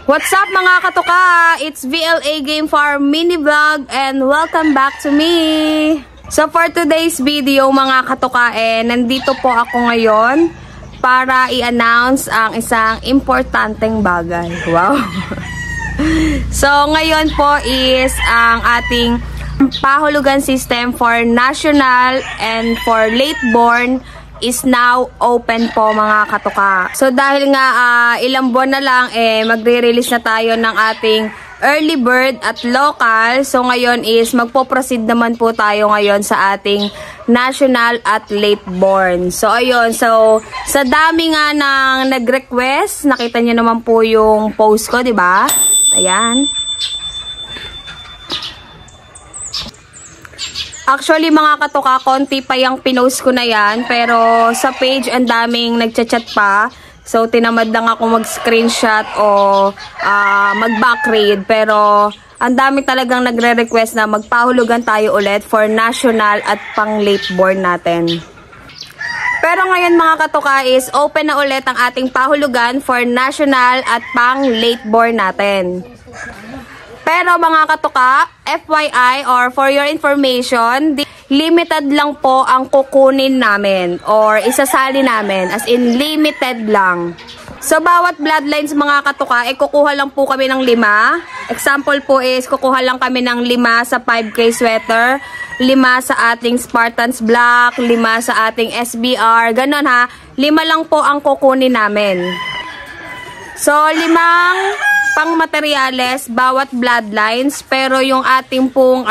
What's up mga katuka? It's VLA Game Farm mini vlog and welcome back to me. So for today's video mga katuka, nandito po ako ngayon para i-announce ang isang importanteng bagay. Wow! So ngayon po is ang ating pahulugan system for national and for late born is now open po mga katuka. So dahil nga ilang buwan na lang magre-release na tayo ng ating early bird at local. So ngayon is magpo-proceed naman po tayo ngayon sa ating national at late born. So ayun, so sa dami nga ng nag-request, nakita niyo naman po yung post ko, 'di ba? Ayan. Actually mga katuka, konti pa yung pinost ko na yan. Pero sa page, ang daming nagchat-chat pa. So tinamad lang ako mag-screenshot o mag-backread. Pero ang dami talagang nagre-request na magpahulugan tayo ulit for national at pang late born natin. Pero ngayon mga katuka is open na ulit ang ating pahulugan for national at pang late born natin. Pero mga katuka, FYI or for your information, limited lang po ang kukunin namin or isasali namin, as in limited lang. So bawat bloodlines mga katuka, kukuha lang po kami ng 5. Example po is kukuha lang kami ng 5 sa 5K sweater, 5 sa ating Spartans Black, 5 sa ating SBR, ganon ha. 5 lang po ang kukunin namin. So 5 pang materyales, bawat bloodlines, pero yung ating pong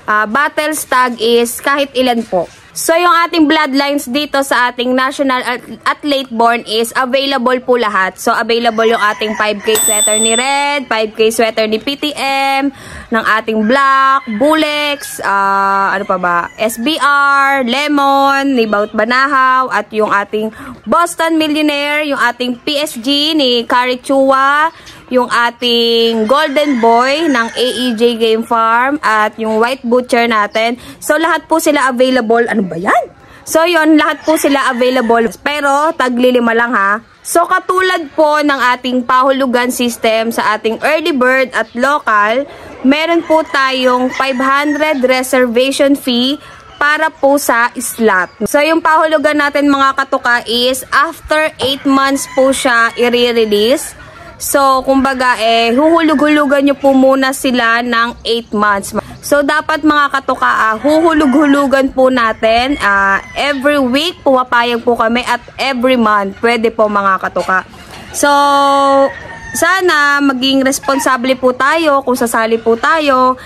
battle stag is kahit ilan po. So yung ating bloodlines dito sa ating national at late born is available po lahat. So available yung ating 5K sweater ni Red, 5K sweater ni PTM, ng ating Black, Bulex, ano pa ba, SBR, Lemon, ni Baut Banahaw, at yung ating Boston Millionaire, yung ating PSG ni Kari Chua, yung ating Golden Boy ng AEJ Game Farm, at yung White Butcher natin. So lahat po sila available. Ano ba yan? So yon, lahat po sila available. Pero tagli 5 lang ha. So katulad po ng ating pahulugan system sa ating early bird at local, meron po tayong 500 reservation fee para po sa slot. So yung pahulugan natin mga katuka is after 8 months po siya i-release. So, kumbaga, huhulug-hulugan nyo po muna sila ng 8 months. So, dapat mga katuka, huhulug-hulugan po natin. Every week, pumapayag po kami at every month. Pwede po mga katuka. So, sana maging responsable po tayo kung sasali po tayo.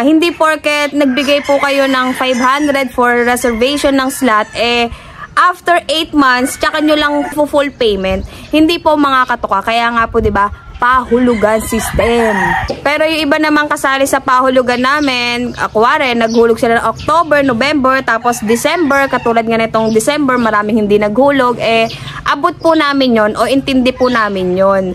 Hindi porket nagbigay po kayo ng 500 for reservation ng slot, after 8 months, tsaka nyo lang full payment. Hindi po mga katuka. Kaya nga po, diba, pahulugan system. Pero yung iba naman kasali sa pahulugan namin, kuwari, naghulog sila ng October, November, tapos December, katulad nga nitong December, maraming hindi naghulog, abot po namin yon o intindi po namin yon.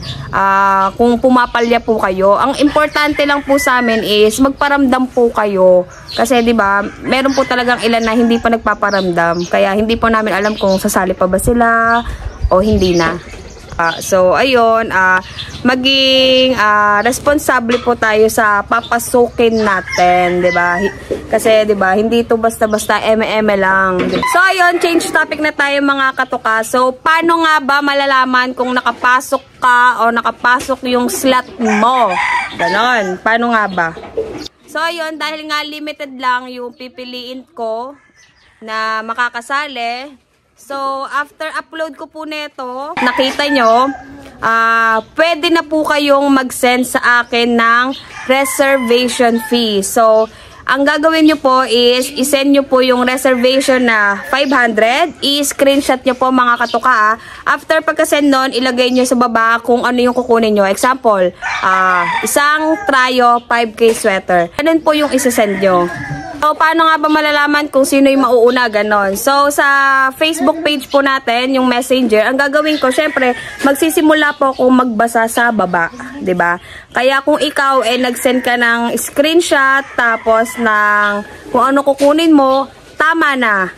Kung pumapalya po kayo, ang importante lang po sa amin is magparamdam po kayo. Kasi 'di ba, meron po talagang ilan na hindi pa nagpaparamdam. Kaya hindi po namin alam kung sasali pa ba sila o hindi na. So ayun, maging responsable po tayo sa papasukin natin, 'di ba? Kasi 'di ba, hindi ito basta-basta eme-eme lang. So ayun, change topic na tayo mga katuka. So paano nga ba malalaman kung nakapasok ka o nakapasok yung slot mo? Ganon. Paano nga ba? So ayun, dahil nga limited lang yung pipiliin ko na makakasali. So after upload ko po nito, nakita nyo, pwede na po kayong mag-send sa akin ng reservation fee. So ang gagawin nyo po is isend nyo po yung reservation na 500, i-screenshot nyo po mga katuka. After pagka-send nun, ilagay nyo sa baba kung ano yung kukunin nyo. Example, isang Trayo 5K sweater. Ganun po yung isasend nyo. So, paano nga ba malalaman kung sino yung mauuna, ganon? So, sa Facebook page po natin, yung messenger, ang gagawin ko, syempre, magsisimula po akong magbasa sa baba, 'di ba? Kaya kung ikaw, nag-send ka ng screenshot, tapos ng kung ano kukunin mo, tama na.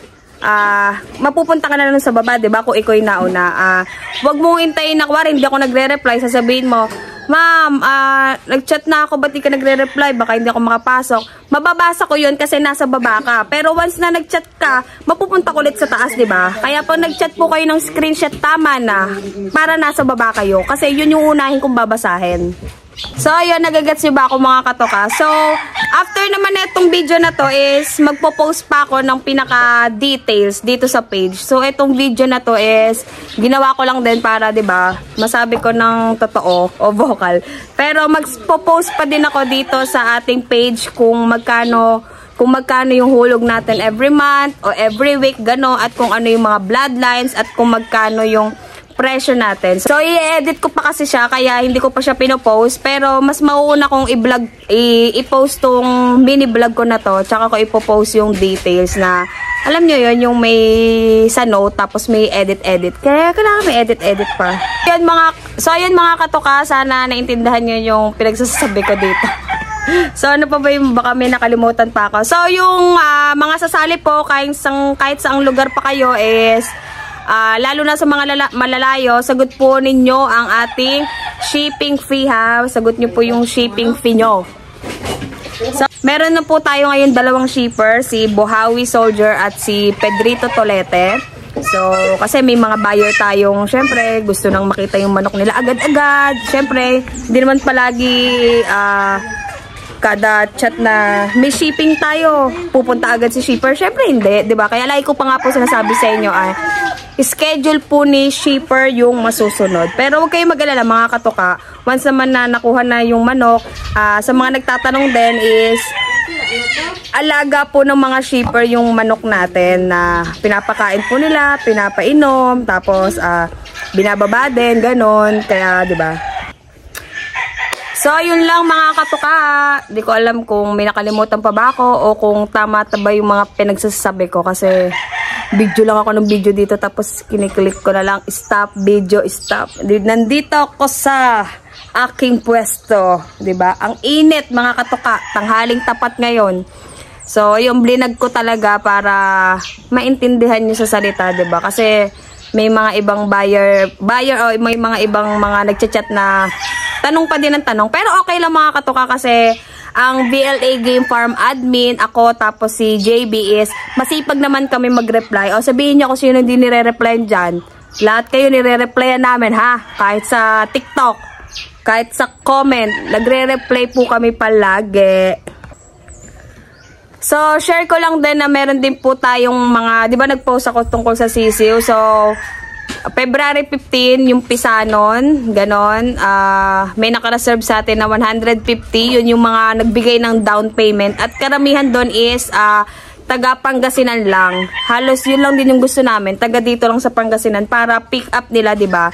mapupunta ka na lang sa baba, diba? Kung ikaw yung nauna. Wag mong hintayin na, kuwari, hindi ako nagre-reply, sasabihin mo, ma'am, nag-chat na ako, ba't di ka nagre-reply? Baka hindi ako makapasok. Mababasa ko yun kasi nasa baba ka. Pero once na nag-chat ka, mapupunta ko ulit sa taas, diba? Kaya pag nag-chat po kayo ng screenshot, tama na, para nasa baba kayo. Kasi yun yung unahin kong babasahin. So, ayun, nagagets nyo ba ako mga katoka? So, after naman na itong video na to is, magpo-post pa ako ng pinaka-details dito sa page. So, itong video na to is, ginawa ko lang din para, diba, masabi ko ng totoo o vocal. Pero, magpo-post pa din ako dito sa ating page kung magkano yung hulog natin every month o every week, gano, at kung ano yung mga bloodlines at kung magkano yung presyo natin. So, i-edit ko pa kasi siya, kaya hindi ko pa siya pinopost. Pero, mas mauuna kong i-post tong mini vlog ko na to. Tsaka ko ipopost yung details na, alam nyo yun, yung may sa note, tapos may edit-edit. Kaya, kailangan may edit-edit pa. So, ayun mga katoka, sana naintindihan nyo yung pinagsasabi ko dito. So, ano pa ba yung baka may nakalimutan pa ako? So, yung mga sasali po, kahit saang lugar pa kayo is, lalo na sa mga malalayo, sagot po ninyo ang ating shipping fee ha. Sagot nyo po yung shipping fee nyo. So, meron na po tayo ngayon dalawang shipper, si Buhawi Soldier at si Pedrito Tolete. So, kasi may mga buyer tayong, syempre, gusto nang makita yung manok nila agad-agad. Syempre, hindi naman palagi kada chat na may shipping tayo, pupunta agad si shipper. Syempre hindi, 'di ba? Kaya lagi ko pa nga po sinasabi sa inyo schedule po ni shipper yung masusunod. Pero huwag kayong mag-alala mga katoka. Once naman na nakuha na yung manok, sa mga nagtatanong din is alaga po ng mga shipper yung manok natin na pinapakain po nila, pinapainom, tapos binababa din, ganon. Kaya 'di ba? So, yun lang mga katoka. Di ko alam kung may nakalimutan pa ba ako o kung tama ba yung mga pinagsasabi ko kasi video lang ako ng video dito tapos kiniklik ko na lang stop video, stop. Nandito ako sa aking pwesto, 'di ba? Ang init mga katoka, tanghaling tapat ngayon. So, yung blinag ko talaga para maintindihan niyo sa salita, 'di ba? Kasi may mga ibang buyer o may mga ibang mga nagchat-chat na tanong pa din ng tanong. Pero okay lang mga katoka kasi ang VLA Game Farm admin, ako, tapos si JB is masipag naman kami mag-reply. O sabihin niyo kung sino hindi nire-reply dyan. Lahat kayo nire-replyan namin ha. Kahit sa TikTok, kahit sa comment, nagre-reply po kami palagi. So, share ko lang din na meron din po tayong mga, di ba nag-post ako tungkol sa sisiw. So, February 15, yung pisanon, ganon. May naka-reserve sa atin na 150. Yun yung mga nagbigay ng down payment. At karamihan doon is taga Pangasinan lang. Halos yun lang din yung gusto namin. Taga dito lang sa Pangasinan para pick up nila, 'di ba?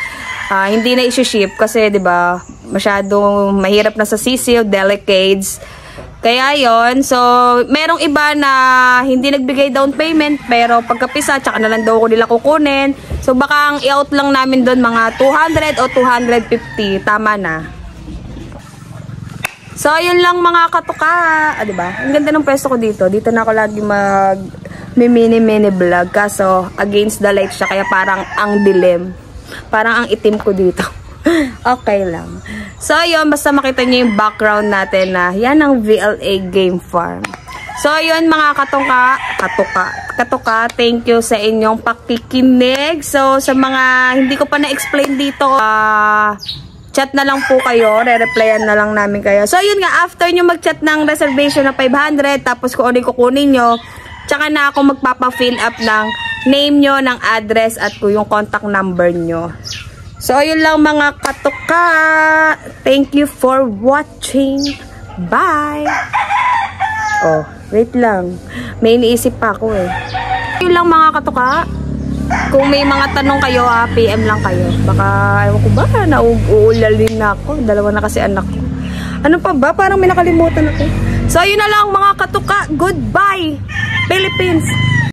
Hindi na i-ship kasi 'di ba? Masyadong mahirap na sa sisiw, delicates. Kaya yon. So, merong iba na hindi nagbigay down payment pero pagkapisa, tsaka na lang daw ko nila kukunin. So, baka ang i-out lang namin doon mga 200 o 250. Tama na. So, yun lang mga katoka. Diba? Ang ganda ng pwesto ko dito. Dito na ako lagi mini vlog. Kaso, against the light siya. Kaya parang ang dilim. Parang ang itim ko dito. Okay lang. So, yun, basta makita nyo yung background natin na yan ang VLA Game Farm. So, yun mga katoka, thank you sa inyong pakikinig. So, sa mga hindi ko pa na-explain dito, chat na lang po kayo, re-replyan na lang namin kayo. So, yun nga, after nyo mag-chat ng reservation na 500, tapos kung ano yung kukunin nyo, tsaka na ako magpapa-fill up ng name nyo, ng address, at yung contact number nyo. So, ayun lang mga katoka. Thank you for watching. Bye! Oh, wait lang. May iniisip pa ako eh. Ayun lang mga katoka. Kung may mga tanong kayo, PM lang kayo. Baka, ewan ko ba, nauulalin na ako. Dalawa na kasi anak ko. Ano pa ba? Parang may nakalimutan ako. So, ayun na lang mga katoka. Goodbye, Philippines!